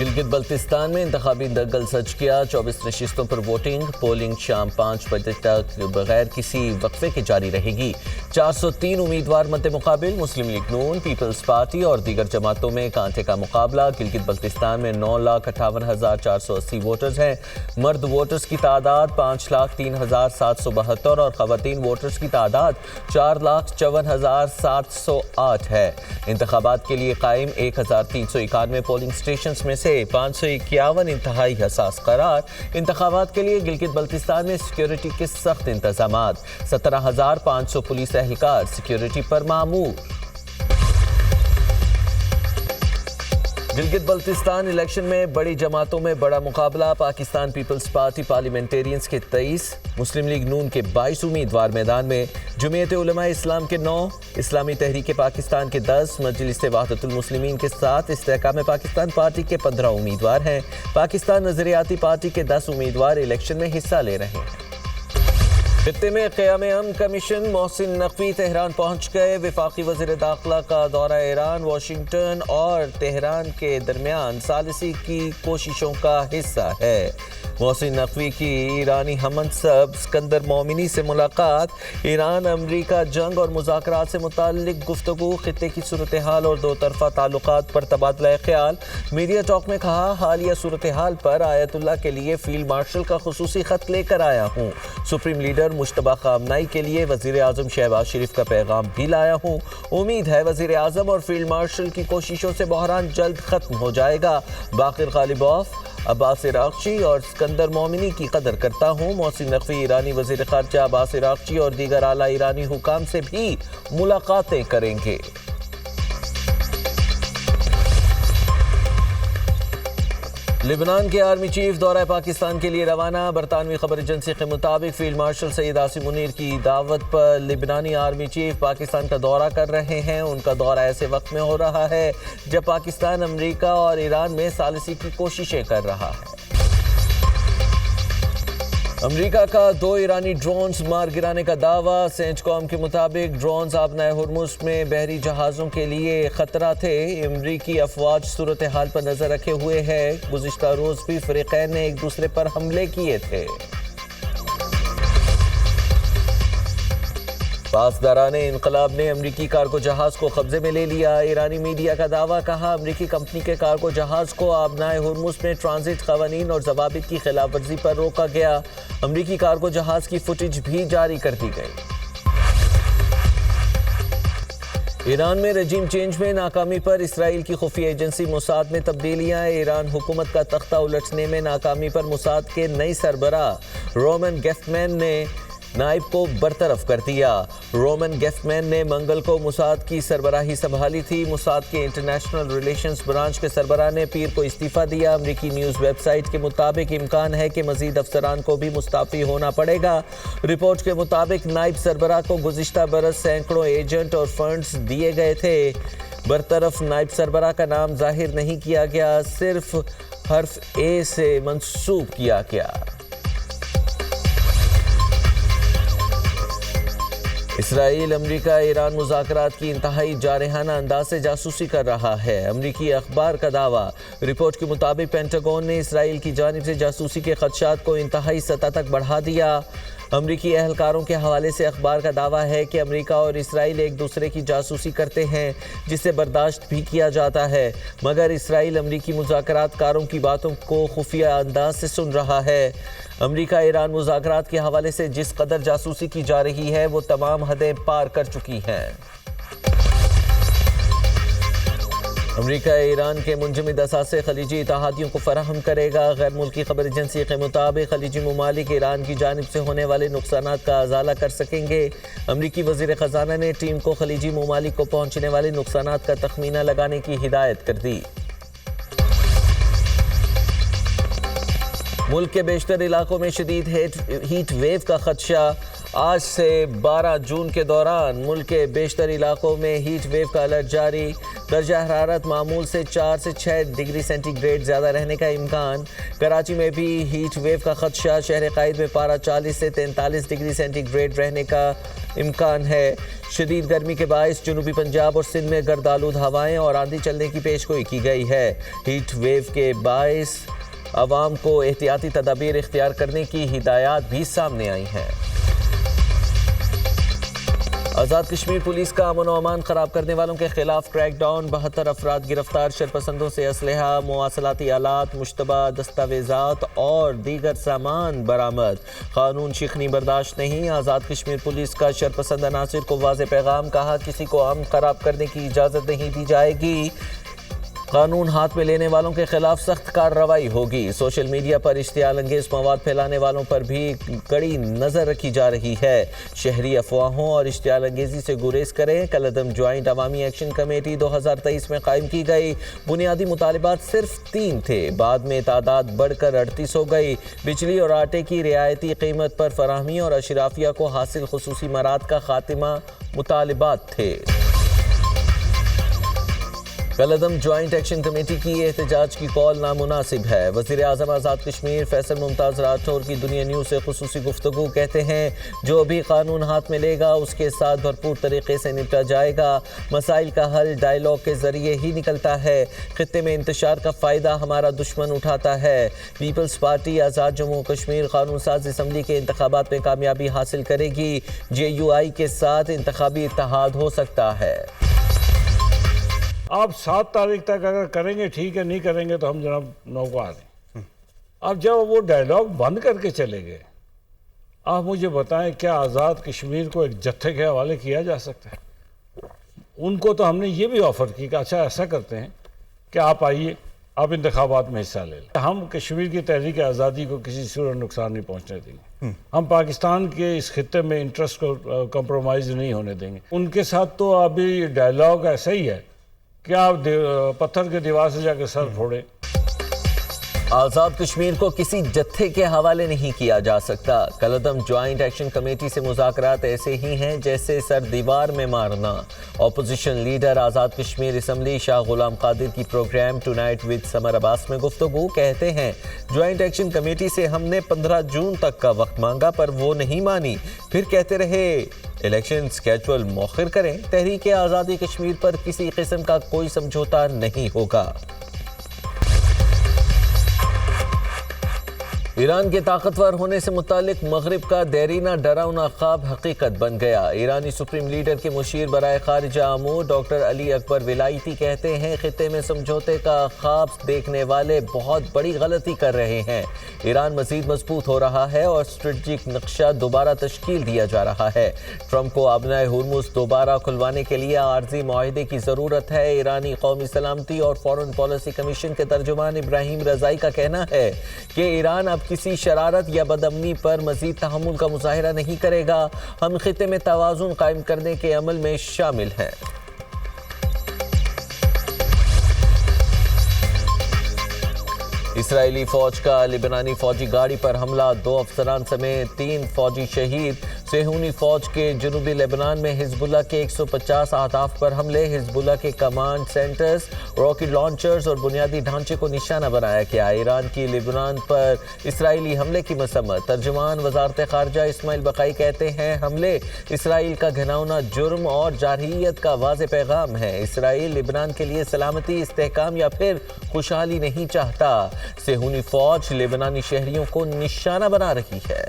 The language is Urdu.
گلگت بلتستان میں انتخابی دنگل سج گیا، 24 نشستوں پر ووٹنگ، پولنگ شام 5 بجے تک بغیر کسی وقفے کے جاری رہے گی۔ 403 امیدوار مد مقابل، مسلم لیگ نون، پیپلز پارٹی اور دیگر جماعتوں میں کانٹے کا مقابلہ۔ گلگت بلتستان میں 9,58,480 ووٹرز ہیں۔ مرد ووٹرز کی تعداد 5,03,772 اور خواتین ووٹرز کی تعداد 4,54,708 ہے۔ انتخابات کے لیے قائم 1,391 پولنگ اسٹیشنز میں سے 551 انتہائی حساس قرار۔ انتخابات کے لیے گلگت بلتستان میں سیکیورٹی کے سخت انتظامات، 17,500 پولیس اہلکار سیکیورٹی پر مامور۔ گلگت بلتستان الیکشن میں بڑی جماعتوں میں بڑا مقابلہ، پاکستان پیپلز پارٹی پارلیمنٹیرینز کے 23، مسلم لیگ نون کے 22 امیدوار میدان میں، جمعیت علماء اسلام کے 9، اسلامی تحریک پاکستان کے 10، مجلس وحدت المسلمین کے 7، استحکام پاکستان پارٹی کے 15 امیدوار ہیں۔ پاکستان نظریاتی پارٹی کے 10 امیدوار الیکشن میں حصہ لے رہے ہیں۔ خطے میں قیام امن کمیشن محسن نقوی تہران پہنچ گئے۔ وفاقی وزیر داخلہ کا دورہ ایران، واشنگٹن اور تہران کے درمیان ثالثی کی کوششوں کا حصہ ہے۔ محسن نقوی کی ایرانی ہم منصب اسکندر مومنی سے ملاقات، ایران امریکہ جنگ اور مذاکرات سے متعلق گفتگو، خطے کی صورتحال اور دو طرفہ تعلقات پر تبادلہ خیال۔ میڈیا ٹاک میں کہا، حالیہ صورتحال پر آیت اللہ کے لیے فیلڈ مارشل کا خصوصی خط لے کر آیا ہوں۔ سپریم لیڈر مشتبہ خامنہئی کے لیے وزیر اعظم شہباز شریف کا پیغام بھی لایا ہوں۔ امید ہے وزیر اعظم اور فیلڈ مارشل کی کوششوں سے بحران جلد ختم ہو جائے گا۔ باقر غالباف، عباس عراقچی اور اسکندر مومنی کی قدر کرتا ہوں۔ محسن نقوی ایرانی وزیر خارجہ عباس عراقچی اور دیگر اعلیٰ ایرانی حکام سے بھی ملاقاتیں کریں گے۔ لبنان کے آرمی چیف دورہ پاکستان کے لیے روانہ۔ برطانوی خبر ایجنسی کے مطابق فیلڈ مارشل سید عاصم منیر کی دعوت پر لبنانی آرمی چیف پاکستان کا دورہ کر رہے ہیں۔ ان کا دورہ ایسے وقت میں ہو رہا ہے جب پاکستان امریکہ اور ایران میں ثالثی کی کوششیں کر رہا ہے۔ امریکہ کا 2 ایرانی ڈرونز مار گرانے کا دعویٰ۔ سینٹ کام کے مطابق ڈرونز آبنائے ہرمز میں بحری جہازوں کے لیے خطرہ تھے۔ امریکی افواج صورتحال پر نظر رکھے ہوئے ہیں۔ گزشتہ روز بھی فریقین نے ایک دوسرے پر حملے کیے تھے۔ پاسداران انقلاب نے امریکی کارگو جہاز کو قبضے میں لے لیا۔ ایرانی میڈیا کا دعویٰ، کہا امریکی کمپنی کے کارگو جہاز کو آبنائے ہرمز میں ٹرانزٹ قوانین اور ضوابط کی خلاف ورزی پر روکا گیا۔ امریکی کارگو جہاز کی فوٹیج بھی جاری کر دی گئی۔ ایران میں رجیم چینج میں ناکامی پر اسرائیل کی خفیہ ایجنسی موساد میں تبدیلیاں۔ ایران حکومت کا تختہ الٹنے میں ناکامی پر موساد کے نئے سربراہ رومن گیفمین نے نائب کو برطرف کر دیا۔ رومن گیفمین نے منگل کو موساد کی سربراہی سنبھالی تھی۔ موساد کے انٹرنیشنل ریلیشنز برانچ کے سربراہ نے پیر کو استعفیٰ دیا۔ امریکی نیوز ویب سائٹ کے مطابق امکان ہے کہ مزید افسران کو بھی مستعفی ہونا پڑے گا۔ رپورٹ کے مطابق نائب سربراہ کو گزشتہ برس سینکڑوں ایجنٹ اور فنڈز دیے گئے تھے۔ برطرف نائب سربراہ کا نام ظاہر نہیں کیا گیا، صرف حرف اے سے منسوب کیا گیا۔ اسرائیل امریکہ ایران مذاکرات کی انتہائی جارحانہ انداز سے جاسوسی کر رہا ہے۔ امریکی اخبار کا دعویٰ، رپورٹ کے مطابق پینٹاگون نے اسرائیل کی جانب سے جاسوسی کے خدشات کو انتہائی سطح تک بڑھا دیا۔ امریکی اہلکاروں کے حوالے سے اخبار کا دعویٰ ہے کہ امریکہ اور اسرائیل ایک دوسرے کی جاسوسی کرتے ہیں، جسے برداشت بھی کیا جاتا ہے، مگر اسرائیل امریکی مذاکرات کاروں کی باتوں کو خفیہ انداز سے سن رہا ہے۔ امریکہ ایران مذاکرات کے حوالے سے جس قدر جاسوسی کی جا رہی ہے وہ تمام حدیں پار کر چکی ہیں۔ امریکہ ایران کے منجمد اثاثے خلیجی اتحادیوں کو فراہم کرے گا۔ غیر ملکی خبر ایجنسی کے مطابق خلیجی ممالک ایران کی جانب سے ہونے والے نقصانات کا ازالہ کر سکیں گے۔ امریکی وزیر خزانہ نے ٹیم کو خلیجی ممالک کو پہنچنے والے نقصانات کا تخمینہ لگانے کی ہدایت کر دی۔ ملک کے بیشتر علاقوں میں شدید ہیٹ ویو کا خدشہ۔ آج سے 12 جون کے دوران ملک کے بیشتر علاقوں میں ہیٹ ویو کا الرٹ جاری۔ درجہ حرارت معمول سے 4 سے 6 ڈگری سینٹی گریڈ زیادہ رہنے کا امکان۔ کراچی میں بھی ہیٹ ویو کا خدشہ۔ شہر قائد میں پارہ 40 سے 43 ڈگری سینٹی گریڈ رہنے کا امکان ہے۔ شدید گرمی کے باعث جنوبی پنجاب اور سندھ میں گرد آلود ہوائیں اور آندھی چلنے کی پیشگوئی کی گئی ہے۔ ہیٹ ویو کے باعث عوام کو احتیاطی تدابیر اختیار کرنے کی ہدایات بھی سامنے آئی ہیں۔ آزاد کشمیر پولیس کا امن و امان خراب کرنے والوں کے خلاف کریک ڈاؤن، 72 افراد گرفتار، شرپسندوں سے اسلحہ، مواصلاتی آلات، مشتبہ دستاویزات اور دیگر سامان برآمد۔ قانون شکنی برداشت نہیں، آزاد کشمیر پولیس کا شرپسند عناصر کو واضح پیغام، کہا کسی کو امن خراب کرنے کی اجازت نہیں دی جائے گی، قانون ہاتھ میں لینے والوں کے خلاف سخت کارروائی ہوگی۔ سوشل میڈیا پر اشتعال انگیز مواد پھیلانے والوں پر بھی کڑی نظر رکھی جا رہی ہے۔ شہری افواہوں اور اشتعال انگیزی سے گریز کریں۔ کالعدم جوائنٹ عوامی ایکشن کمیٹی 2023 میں قائم کی گئی، بنیادی مطالبات صرف 3 تھے، بعد میں تعداد بڑھ کر 38 ہو گئی۔ بجلی اور آٹے کی رعایتی قیمت پر فراہمی اور اشرافیہ کو حاصل خصوصی مراد کا خاتمہ مطالبات تھے۔ کالعدم جوائنٹ ایکشن کمیٹی کی احتجاج کی کال نامناسب ہے۔ وزیر اعظم آزاد کشمیر فیصل ممتاز راٹھور کی دنیا نیوز سے خصوصی گفتگو، کہتے ہیں جو بھی قانون ہاتھ میں لے گا اس کے ساتھ بھرپور طریقے سے نپٹا جائے گا، مسائل کا حل ڈائیلاگ کے ذریعے ہی نکلتا ہے، خطے میں انتشار کا فائدہ ہمارا دشمن اٹھاتا ہے۔ پیپلز پارٹی آزاد جموں کشمیر قانون ساز اسمبلی کے انتخابات میں کامیابی حاصل کرے گی، JUI کے ساتھ انتخابی اتحاد ہو سکتا ہے۔ آپ 7 تاریخ تک اگر کریں گے ٹھیک ہے، نہیں کریں گے تو ہم جناب نوکو آ رہے ہیں۔ اب جب وہ ڈائیلاگ بند کر کے چلے گئے، آپ مجھے بتائیں کیا آزاد کشمیر کو ایک جتھے کے حوالے کیا جا سکتا ہے؟ ان کو تو ہم نے یہ بھی آفر کی کہ اچھا ایسا کرتے ہیں کہ آپ آئیے، آپ انتخابات میں حصہ لے لیں، ہم کشمیر کی تحریک آزادی کو کسی صورت نقصان نہیں پہنچنے دیں گے، ہم پاکستان کے اس خطے میں انٹرسٹ کو کمپرومائز نہیں ہونے دیں گے۔ ان کے ساتھ تو ابھی ڈائیلاگ ایسا ہی ہے کہ آپ پتھر کے دیوار سے جا کے سر پھوڑے۔ آزاد کشمیر کو کسی جتھے کے حوالے نہیں کیا جا سکتا۔ کالعدم جوائنٹ ایکشن کمیٹی سے مذاکرات ایسے ہی ہیں جیسے سر دیوار میں مارنا۔ Opposition leader Azad Kashmir assembly شاہ غلام قادر کی پروگرام ٹو نائٹ ود سمر عباس میں گفتگو، کہتے ہیں جوائنٹ ایکشن کمیٹی سے ہم نے 15 جون تک کا وقت مانگا پر وہ نہیں مانی، پھر کہتے رہے الیکشن سکیجول مؤخر کریں۔ تحریک آزادی کشمیر پر کسی قسم کا کوئی سمجھوتا نہیں ہوگا۔ ایران کے طاقتور ہونے سے متعلق مغرب کا دیرینہ ڈراؤنا خواب حقیقت بن گیا۔ ایرانی سپریم لیڈر کے مشیر برائے خارجہ امور ڈاکٹر علی اکبر ولایتی کہتے ہیں خطے میں سمجھوتے کا خواب دیکھنے والے بہت بڑی غلطی کر رہے ہیں۔ ایران مزید مضبوط ہو رہا ہے اور اسٹریٹجک نقشہ دوبارہ تشکیل دیا جا رہا ہے۔ ٹرمپ کو آبنائے ہرمز دوبارہ کھلوانے کے لیے عارضی معاہدے کی ضرورت ہے۔ ایرانی قومی سلامتی اور فارن پالیسی کمیشن کے ترجمان ابراہیم رضائی کا کہنا ہے کہ ایران اب کسی شرارت یا بدامنی پر مزید تحمل کا مظاہرہ نہیں کرے گا، ہم خطے میں توازن قائم کرنے کے عمل میں شامل ہیں۔ اسرائیلی فوج کا لبنانی فوجی گاڑی پر حملہ، 2 افسران سمیت 3 فوجی شہید۔ صہیونی فوج کے جنوبی لبنان میں حزب اللہ کے 150 اہداف پر حملے، حزب اللہ کے کمانڈ سینٹرز، راکٹ لانچرز اور بنیادی ڈھانچے کو نشانہ بنایا گیا۔ ایران کی لبنان پر اسرائیلی حملے کی مذمت، ترجمان وزارت خارجہ اسماعیل بقائی کہتے ہیں حملے اسرائیل کا گھناؤنا جرم اور جارحیت کا واضح پیغام ہے۔ اسرائیل لبنان کے لیے سلامتی، استحکام یا پھر خوشحالی نہیں چاہتا۔ صہیونی فوج لبنانی شہریوں کو نشانہ بنا رہی ہے۔